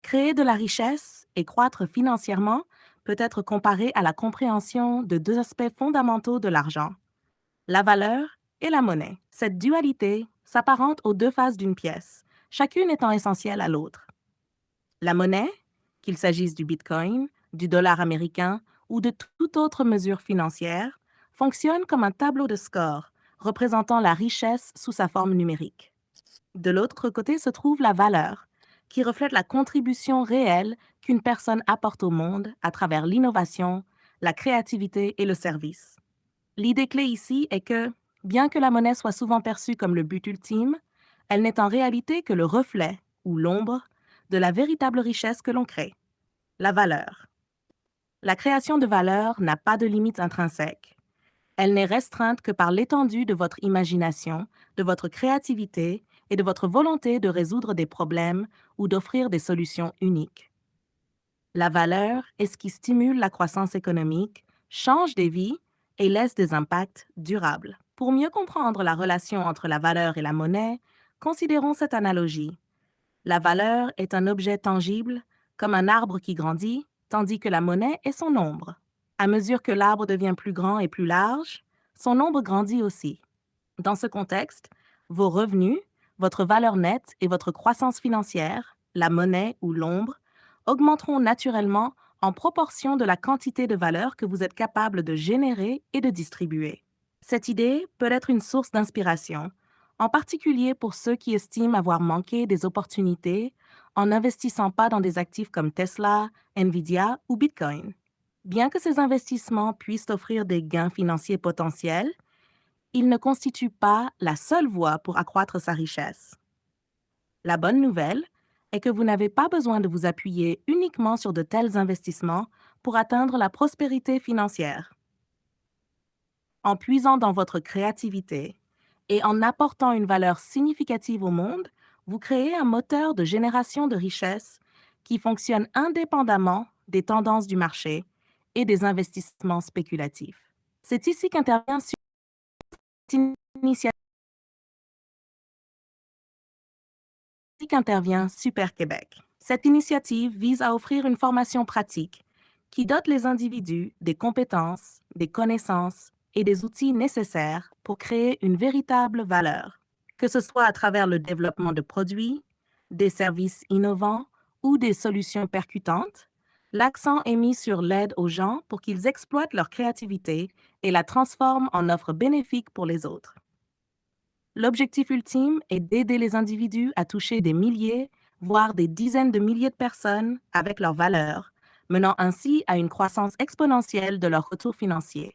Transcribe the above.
Créer de la richesse et croître financièrement peut être comparé à la compréhension de deux aspects fondamentaux de l'argent, la valeur et la monnaie. Cette dualité s'apparente aux deux faces d'une pièce, chacune étant essentielle à l'autre. La monnaie, qu'il s'agisse du Bitcoin, du dollar américain ou de toute autre mesure financière, fonctionne comme un tableau de score représentant la richesse sous sa forme numérique. De l'autre côté se trouve la valeur, qui reflète la contribution réelle qu'une personne apporte au monde à travers l'innovation, la créativité et le service. L'idée clé ici est que, bien que la monnaie soit souvent perçue comme le but ultime, elle n'est en réalité que le reflet, ou l'ombre, de la véritable richesse que l'on crée, la valeur. La création de valeur n'a pas de limites intrinsèques. Elle n'est restreinte que par l'étendue de votre imagination, de votre créativité et de votre volonté de résoudre des problèmes ou d'offrir des solutions uniques. La valeur est ce qui stimule la croissance économique, change des vies et laisse des impacts durables. Pour mieux comprendre la relation entre la valeur et la monnaie, considérons cette analogie. La valeur est un objet tangible, comme un arbre qui grandit, tandis que la monnaie est son ombre. À mesure que l'arbre devient plus grand et plus large, son ombre grandit aussi. Dans ce contexte, vos revenus, votre valeur nette et votre croissance financière, la monnaie ou l'ombre, augmenteront naturellement en proportion de la quantité de valeur que vous êtes capable de générer et de distribuer. Cette idée peut être une source d'inspiration, en particulier pour ceux qui estiment avoir manqué des opportunités en n'investissant pas dans des actifs comme Tesla, Nvidia ou Bitcoin. Bien que ces investissements puissent offrir des gains financiers potentiels, ils ne constituent pas la seule voie pour accroître sa richesse. La bonne nouvelle est que vous n'avez pas besoin de vous appuyer uniquement sur de tels investissements pour atteindre la prospérité financière. En puisant dans votre créativité et en apportant une valeur significative au monde, vous créez un moteur de génération de richesse qui fonctionne indépendamment des tendances du marché et des investissements spéculatifs. C'est ici qu'intervient initiative Super Québec. Cette initiative vise à offrir une formation pratique qui dote les individus des compétences, des connaissances et des outils nécessaires pour créer une véritable valeur, que ce soit à travers le développement de produits, des services innovants ou des solutions percutantes. L'accent est mis sur l'aide aux gens pour qu'ils exploitent leur créativité et la transforment en offres bénéfiques pour les autres. L'objectif ultime est d'aider les individus à toucher des milliers, voire des dizaines de milliers de personnes avec leurs valeurs, menant ainsi à une croissance exponentielle de leurs retours financiers.